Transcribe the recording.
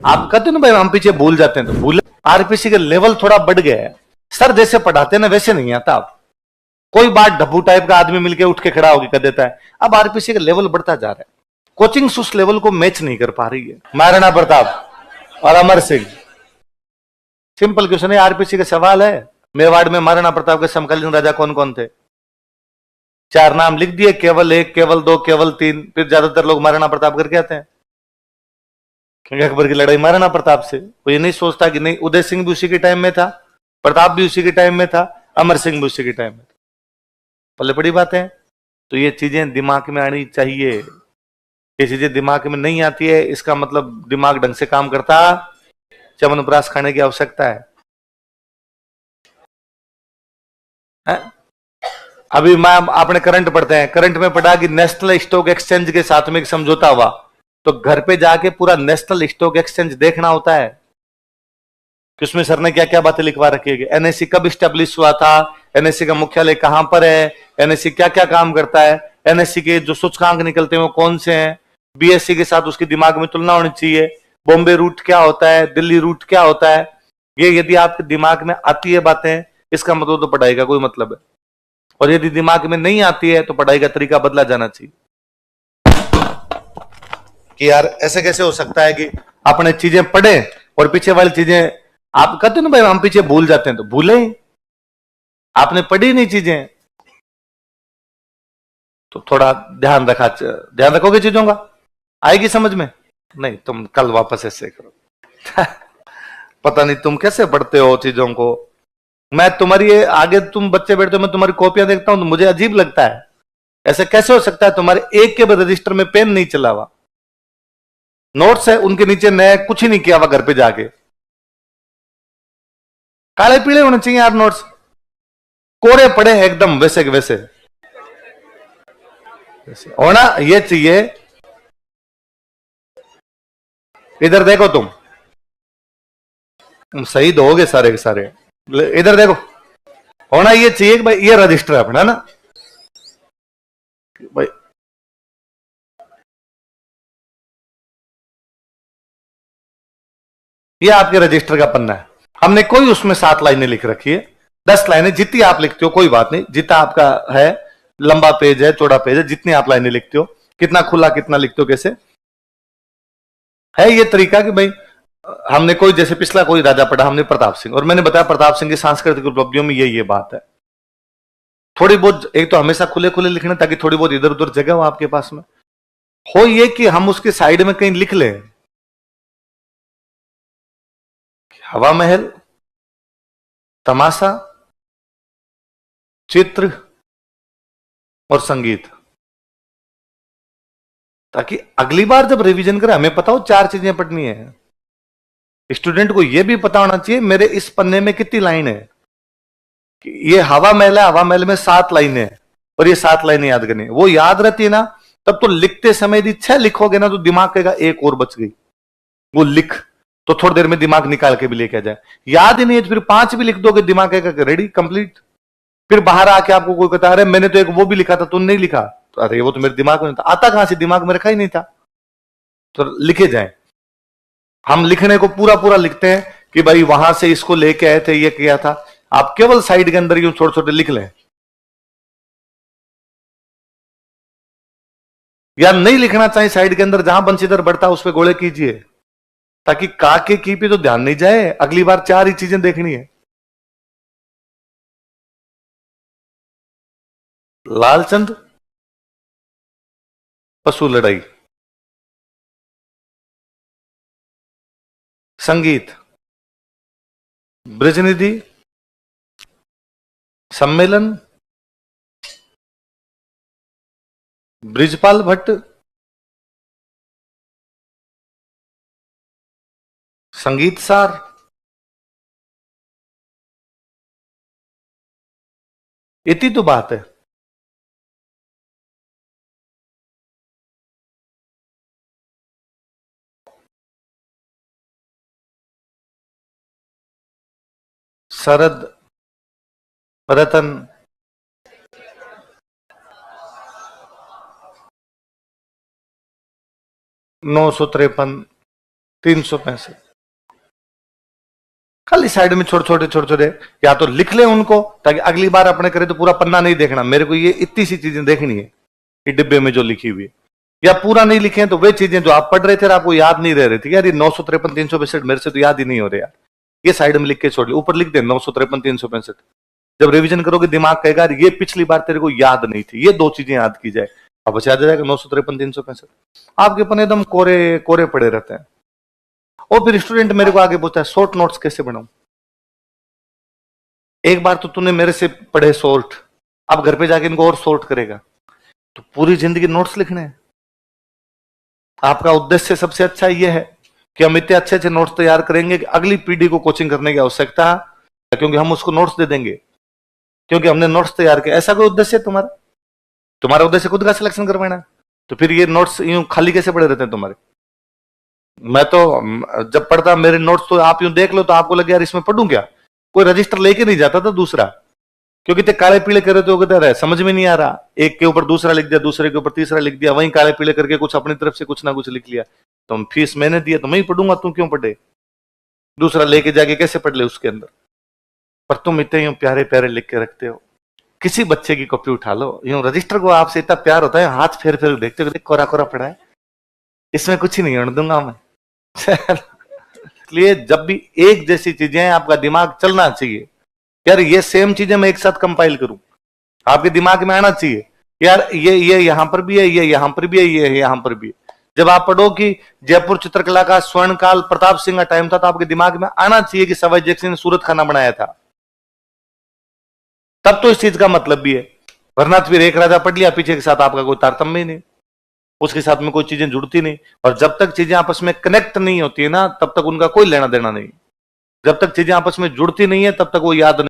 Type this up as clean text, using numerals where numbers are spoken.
आप कहते हो ना भाई हम पीछे भूल जाते हैं, तो भूल आरपीसी का लेवल थोड़ा बढ़ गया है। सर जैसे पढ़ाते हैं ना वैसे नहीं आता। आप कोई बात ढब्बू टाइप का आदमी मिलके उठ के खड़ा होकर कर देता है। अब आरपीसी का लेवल बढ़ता जा रहा है, कोचिंग उस लेवल को मैच नहीं कर पा रही है। महाराणा प्रताप और अमर सिंह, सिंपल क्वेश्चन है, आरपीसी का सवाल है। मेवाड़ में महाराणा प्रताप के समकालीन राजा कौन कौन थे? चार नाम लिख दिए, केवल एक, केवल दो, केवल तीन। फिर ज्यादातर लोग महाराणा प्रताप करके आते हैं, क्योंकि अकबर की लड़ाई महाराणा प्रताप से। वो ये नहीं सोचता कि नहीं उदय सिंह भी उसी के टाइम में था, प्रताप भी उसी के टाइम में था, अमर सिंह भी उसी के टाइम में था। पल्ले बड़ी बात है। तो ये चीजें दिमाग में आनी चाहिए। ये चीजें दिमाग में नहीं आती है, इसका मतलब दिमाग ढंग से काम करता, च्यवनप्राश खाने की आवश्यकता है? अभी मैं आपने करंट पढ़ते हैं, करंट में पढ़ा कि नेशनल स्टॉक एक्सचेंज के साथ में एक समझौता हुआ। तो घर पे जाके पूरा नेशनल स्टॉक एक्सचेंज देखना होता है कि उसमें सर ने क्या क्या बातें लिखवा रखी है। एनएससी कब स्टैब्लिश हुआ था, एनएससी का मुख्यालय कहां पर है, एनएससी क्या क्या काम करता है, एनएससी के जो सूचकांक निकलते हैं वो कौन से हैं, बीएससी के साथ उसकी दिमाग में तुलना होनी चाहिए। बॉम्बे रूट क्या होता है, दिल्ली रूट क्या होता है। ये यदि आपके दिमाग में आती है बातें, इसका मतलब तो पढ़ाई का कोई मतलब है। और यदि दिमाग में नहीं आती है तो पढ़ाई का तरीका बदला जाना चाहिए। कि यार ऐसे कैसे हो सकता है कि अपने चीजें पढ़े और पीछे वाली चीजें, आप कहते हो ना भाई हम पीछे भूल जाते हैं, तो भूले, आपने पढ़ी नहीं चीजें। तो थोड़ा ध्यान ध्यान रखोगे चीजों का, आएगी समझ में। नहीं तुम कल वापस ऐसे करो पता नहीं तुम कैसे पढ़ते हो चीजों को। मैं तुम्हारी आगे तुम बच्चे बैठते हो, मैं तुम्हारी कॉपियां देखता हूं तो मुझे अजीब लगता है। ऐसे कैसे हो सकता है तुम्हारे एक के रजिस्टर में पेन नहीं चला हुआ, नोट्स है उनके नीचे नया कुछ ही नहीं किया हुआ घर पे जाके। काले पीले होने चाहिए यार नोट्स, कोरे पड़े हैं एकदम वैसे के वैसे होना ये चाहिए। इधर देखो तुम शहीद होगे सारे के सारे। इधर देखो, होना ये चाहिए कि भाई ये रजिस्टर है अपना ना भाई। ये आपके रजिस्टर का पन्ना है, हमने कोई उसमें 7 लाइनें लिख रखी है, 10 लाइनें जितनी आप लिखते हो कोई बात नहीं, जितना आपका है, लंबा पेज है चौड़ा पेज है, जितनी आप लाइनें लिखते हो, कितना खुला कितना लिखते हो, कैसे है ये तरीका कि भाई हमने कोई जैसे पिछला कोई राजा पढ़ा हमने प्रताप सिंह, और मैंने बताया प्रताप सिंह की सांस्कृतिक उपलब्धियों में ये बात है। थोड़ी बहुत एक तो हमेशा खुले खुले लिखना ताकि थोड़ी बहुत इधर उधर जगह हो आपके पास में, हो ये कि हम उसके साइड में कहीं लिख लें हवा महल, तमाशा, चित्र और संगीत, ताकि अगली बार जब रिवीजन करें हमें पता हो 4 चीजें पढ़नी है। स्टूडेंट को यह भी पता होना चाहिए मेरे इस पन्ने में कितनी लाइन है, कि ये हवा महल है, हवा महल में 7 लाइनें हैं और ये 7 लाइनें याद करनी है। वो याद रहती है ना, तब तो लिखते समय यदि 6 लिखोगे ना तो दिमाग कहेगा एक और बच गई, वो लिख तो थोड़ी देर में दिमाग निकाल के भी लेके आ जाए। याद ही नहीं है तो फिर 5 भी लिख दोगे, दिमाग कहेगा रेडी कंप्लीट। फिर बाहर आके आपको कोई कहता अरे मैंने तो एक वो भी लिखा था तुमने नहीं लिखा, तो अरे वो तो मेरे दिमाग में नहीं था, आता कहां से, दिमाग में रखा ही नहीं था। तो लिखे जाए, हम लिखने को पूरा पूरा लिखते हैं कि भाई वहां से इसको लेके आए थे, ये किया था। आप केवल साइड के अंदर यूं छोटे छोटे लिख लें, या नहीं लिखना चाहिए साइड के अंदर, जहां बंशीधर बढ़ता उस पर गोले कीजिए, ताकि काके की पे तो ध्यान नहीं जाए, अगली बार 4 ही चीजें देखनी है। लालचंद, पशु लड़ाई, संगीत, ब्रजनिधि, सम्मेलन, ब्रिजपाल भट्ट, संगीत सार, इतनी तो बात है। शरद, रतन, 953, 365 खाली साइड में छोटे छोटे या तो लिख ले उनको, ताकि अगली बार अपने करे तो पूरा पन्ना नहीं देखना, मेरे को ये इतनी सी चीजें देखनी है कि डिब्बे में जो लिखी हुई है। या पूरा नहीं लिखे तो वे चीजें जो आप पढ़ रहे थे आपको याद नहीं रह रही थी, यार ये 953 365 मेरे से तो याद ही नहीं हो रहे यार, ये साइड में लिख के छोड़ ले, ऊपर लिख दे 953 365। जब रिवीजन करोगे दिमाग कहेगा ये पिछली बार तेरे को याद नहीं थी, ये दो चीजें याद की जाए, अब बचा जाएगा 953 365। आपके अपन एकदम कोरे कोरे पड़े रहते हैं। और फिर स्टूडेंट मेरे को आगे पूछता है शॉर्ट नोट्स कैसे बनाऊं। एक बार तो तूने मेरे से पढ़े शॉर्ट, अब घर पे जाके इनको और शॉर्ट करेगा, तो पूरी जिंदगी नोट्स लिखने हैं। आपका उद्देश्य सबसे अच्छा यह है कि हम इतने अच्छे अच्छे नोट्स तैयार करेंगे कि अगली पीढ़ी को कोचिंग करने की आवश्यकता है, क्योंकि हम उसको नोट्स दे देंगे, क्योंकि हमने नोट्स तैयार किया। ऐसा कोई उद्देश्य है तुम्हारा? तुम्हारा उद्देश्य खुद का सिलेक्शन करवाना है, तो फिर ये नोट्स यूं खाली कैसे पड़े रहते हैं तुम्हारे? मैं तो जब पढ़ता मेरे नोट्स तो आप यूं देख लो तो आपको लगे यार इसमें पढ़ूं क्या, कोई रजिस्टर लेके नहीं जाता था दूसरा, क्योंकि ते काले पीले करे तो कहते समझ में नहीं आ रहा, एक के ऊपर दूसरा लिख दिया, दूसरे के ऊपर तीसरा लिख दिया, वहीं काले पीले करके कुछ अपनी तरफ से कुछ ना कुछ लिख लिया। तो फीस मैंने दिया तो मैं ही पढ़ूंगा, तू क्यों पढ़े? दूसरा लेके जाके कैसे पढ़ ले उसके अंदर? पर तुम इतने यूं प्यारे प्यारे लिख के रखते हो। किसी बच्चे की कॉपी उठा लो, यूं रजिस्टर को आपसे इतना प्यार होता है, हाथ फेर फेर देखते हो, कोरा कोरा पड़ा है, इसमें कुछ ही नहीं होने दूंगा मैं। इसलिए जब भी एक जैसी चीजें आपका दिमाग चलना चाहिए, यार ये सेम चीजें मैं एक साथ कंपाइल करूं, आपके दिमाग में आना चाहिए यार ये यहां पर भी है, ये यहां पर भी है, ये यहां पर भी है। जब आप पढ़ो कि जयपुर चित्रकला का स्वर्ण काल प्रताप सिंह का टाइम था, तो आपके दिमाग में आना चाहिए कि सवाई जैक्सन ने सूरत खाना बनाया था, तब तो इस चीज का मतलब भी है। वरना फिर एक राजा पढ़ लिया, पीछे के साथ आपका कोई तारतम्य ही नहीं, उसके साथ में कोई चीजें जुड़ती नहीं। और जब तक चीजें आपस में कनेक्ट नहीं होती है ना, तब तक उनका कोई लेना देना नहीं। जब तक चीजें आपस में जुड़ती नहीं है तब तक वो याद नहीं